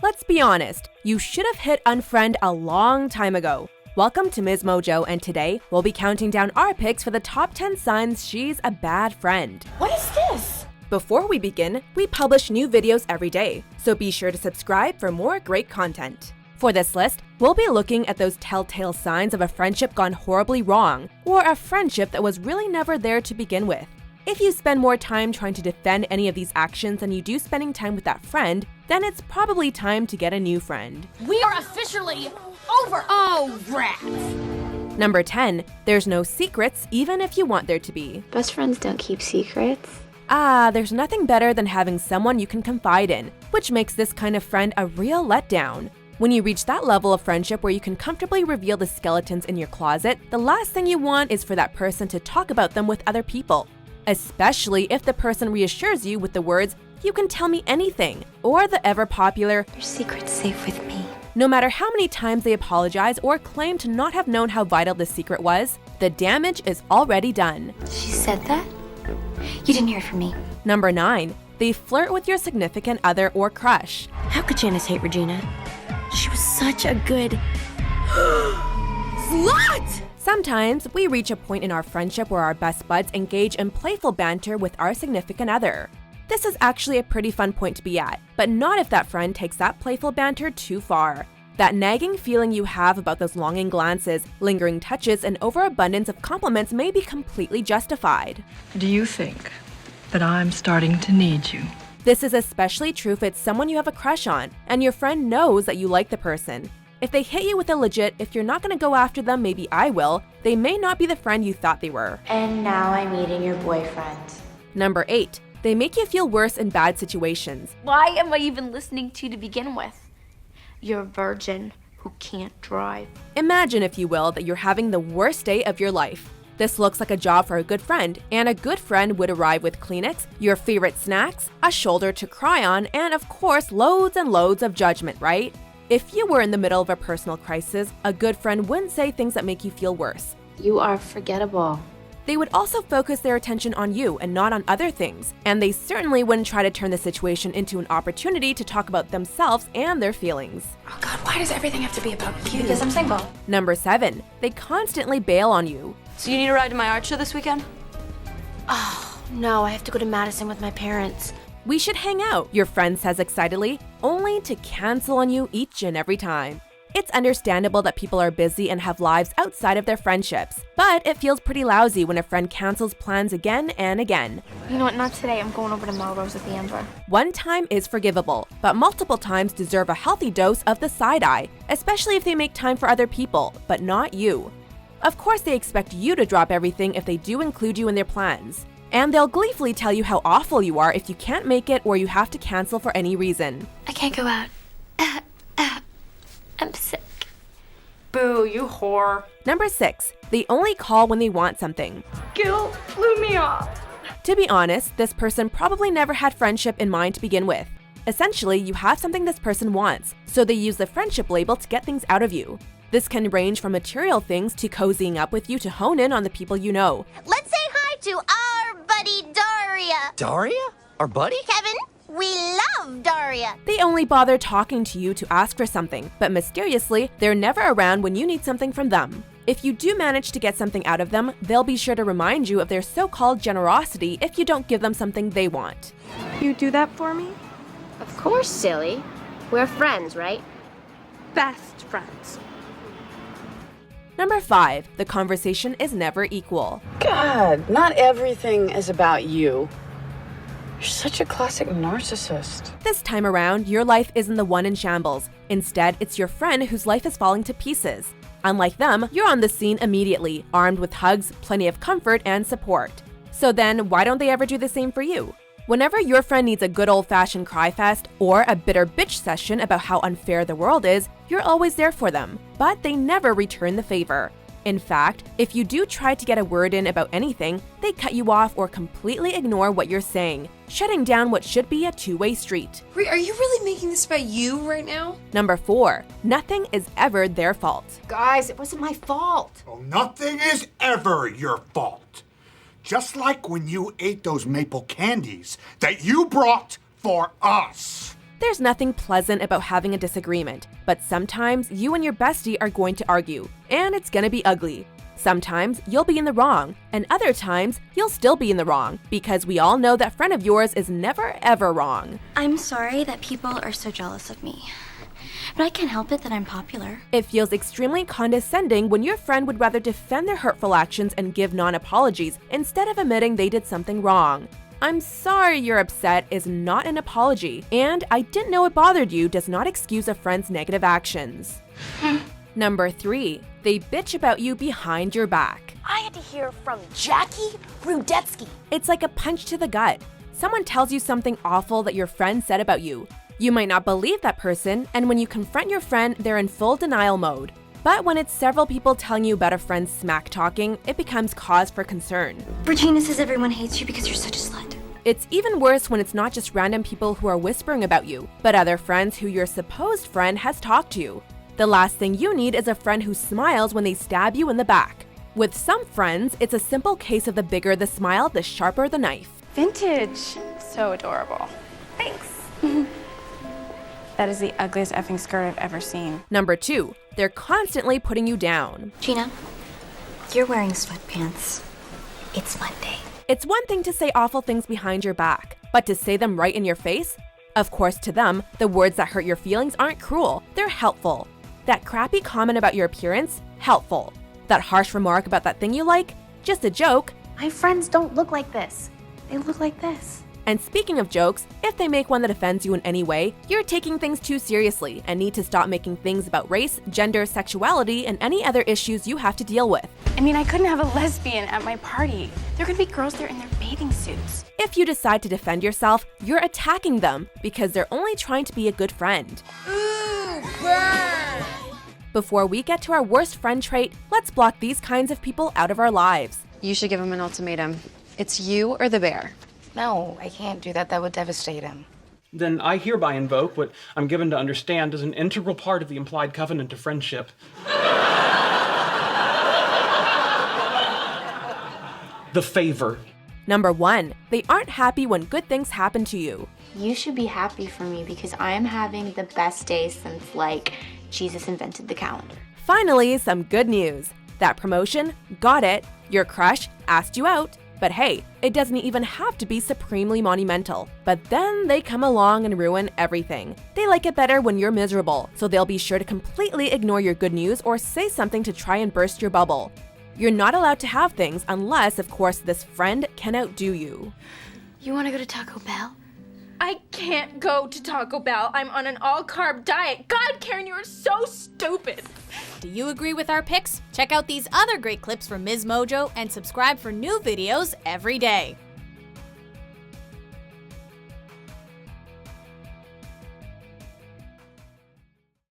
Let's be honest, you should have hit unfriend a long time ago. Welcome to MsMojo, and today we'll be counting down our picks for the top 10 signs she's a bad friend. What is this? Before we begin, we publish new videos every day, so be sure to subscribe for more great content. For this list, we'll be looking at those telltale signs of a friendship gone horribly wrong, or a friendship that was really never there to begin with. If you spend more time trying to defend any of these actions than you do spending time with that friend, then it's probably time to get a new friend. We are officially over. Oh, rats. Number 10, there's no secrets even if you want there to be. Best friends don't keep secrets. There's nothing better than having someone you can confide in, which makes this kind of friend a real letdown. When you reach that level of friendship where you can comfortably reveal the skeletons in your closet, the last thing you want is for that person to talk about them with other people. Especially if the person reassures you with the words, "You can tell me anything," or the ever-popular, "Your secret's safe with me." No matter how many times they apologize or claim to not have known how vital the secret was, the damage is already done. She said that? You didn't hear it from me. Number 9, they flirt with your significant other or crush. How could Janice hate Regina? She was such a good Slut! Sometimes we reach a point in our friendship where our best buds engage in playful banter with our significant other. This is actually a pretty fun point to be at, but not if that friend takes that playful banter too far. That nagging feeling you have about those longing glances, lingering touches, and overabundance of compliments may be completely justified. Do you think that I'm starting to need you? This is especially true if it's someone you have a crush on, and your friend knows that you like the person. If they hit you with a legit, "If you're not gonna go after them, maybe I will," they may not be the friend you thought they were. And now I'm meeting your boyfriend. Number 8, they make you feel worse in bad situations. Why am I even listening to you to begin with? You're a virgin who can't drive. Imagine, if you will, that you're having the worst day of your life. This looks like a job for a good friend, and a good friend would arrive with Kleenex, your favorite snacks, a shoulder to cry on, and of course, loads and loads of judgment, right? If you were in the middle of a personal crisis, a good friend wouldn't say things that make you feel worse. You are forgettable. They would also focus their attention on you and not on other things, and they certainly wouldn't try to turn the situation into an opportunity to talk about themselves and their feelings. Oh God, why does everything have to be about you? Because I'm single. Number 7, they constantly bail on you. So you need a ride to my art show this weekend? Oh, no, I have to go to Madison with my parents. "We should hang out," your friend says excitedly, only to cancel on you each and every time. It's understandable that people are busy and have lives outside of their friendships, but it feels pretty lousy when a friend cancels plans again and again. You know what, not today. I'm going over to Melrose at the Amber. One time is forgivable, but multiple times deserve a healthy dose of the side eye, especially if they make time for other people, but not you. Of course, they expect you to drop everything if they do include you in their plans. And they'll gleefully tell you how awful you are if you can't make it or you have to cancel for any reason. I can't go out. I'm sick. Boo, you whore. Number 6, they only call when they want something. Guilt blew me off. To be honest, this person probably never had friendship in mind to begin with. Essentially, you have something this person wants, so they use the friendship label to get things out of you. This can range from material things to cozying up with you to hone in on the people you know. Let's say hi to our buddy Daria. Daria? Our buddy? Kevin, we love Daria. They only bother talking to you to ask for something, but mysteriously, they're never around when you need something from them. If you do manage to get something out of them, they'll be sure to remind you of their so-called generosity if you don't give them something they want. You do that for me? Of course, silly. We're friends, right? Best friends. Number 5, the conversation is never equal. God, not everything is about you. You're such a classic narcissist. This time around, your life isn't the one in shambles. Instead, it's your friend whose life is falling to pieces. Unlike them, you're on the scene immediately, armed with hugs, plenty of comfort, and support. So then, why don't they ever do the same for you? Whenever your friend needs a good old-fashioned cry fest or a bitter bitch session about how unfair the world is, you're always there for them, but they never return the favor. In fact, if you do try to get a word in about anything, they cut you off or completely ignore what you're saying, shutting down what should be a two-way street. Are you really making this about you right now? Number 4, nothing is ever their fault. Guys, it wasn't my fault. Oh, nothing is ever your fault. Just like when you ate those maple candies that you brought for us. There's nothing pleasant about having a disagreement, but sometimes you and your bestie are going to argue, and it's gonna be ugly. Sometimes you'll be in the wrong, and other times you'll still be in the wrong, because we all know that friend of yours is never ever wrong. I'm sorry that people are so jealous of me, but I can't help it that I'm popular. It feels extremely condescending when your friend would rather defend their hurtful actions and give non-apologies instead of admitting they did something wrong. "I'm sorry you're upset" is not an apology, and "I didn't know it bothered you" does not excuse a friend's negative actions. Number 3, they bitch about you behind your back. I had to hear from Jackie Rudetsky. It's like a punch to the gut. Someone tells you something awful that your friend said about you. You might not believe that person, and when you confront your friend, they're in full denial mode. But when it's several people telling you about a friend's smack talking, it becomes cause for concern. Regina says everyone hates you because you're such a slut. It's even worse when it's not just random people who are whispering about you, but other friends who your supposed friend has talked to. The last thing you need is a friend who smiles when they stab you in the back. With some friends, it's a simple case of the bigger the smile, the sharper the knife. Vintage. So adorable. Thanks. That is the ugliest effing skirt I've ever seen. Number 2, they're constantly putting you down. Gina, you're wearing sweatpants. It's Monday. It's one thing to say awful things behind your back, but to say them right in your face? Of course, to them, the words that hurt your feelings aren't cruel, they're helpful. That crappy comment about your appearance? Helpful. That harsh remark about that thing you like? Just a joke. My friends don't look like this. They look like this. And speaking of jokes, if they make one that offends you in any way, you're taking things too seriously and need to stop making things about race, gender, sexuality, and any other issues you have to deal with. I mean, I couldn't have a lesbian at my party. There are gonna be girls there in their bathing suits. If you decide to defend yourself, you're attacking them because they're only trying to be a good friend. Before we get to our worst friend trait, let's block these kinds of people out of our lives. You should give him an ultimatum. It's you or the bear. No, I can't do that. That would devastate him. Then I hereby invoke what I'm given to understand as an integral part of the implied covenant of friendship. The favor. Number 1, they aren't happy when good things happen to you. You should be happy for me because I'm having the best day since, Jesus invented the calendar. Finally, some good news. That promotion, got it. Your crush asked you out. But hey, it doesn't even have to be supremely monumental. But then they come along and ruin everything. They like it better when you're miserable, so they'll be sure to completely ignore your good news or say something to try and burst your bubble. You're not allowed to have things unless, of course, this friend can outdo you. You want to go to Taco Bell? I can't go to Taco Bell. I'm on an all-carb diet. God, Karen, you are so stupid. Do you agree with our picks? Check out these other great clips from MsMojo and subscribe for new videos every day.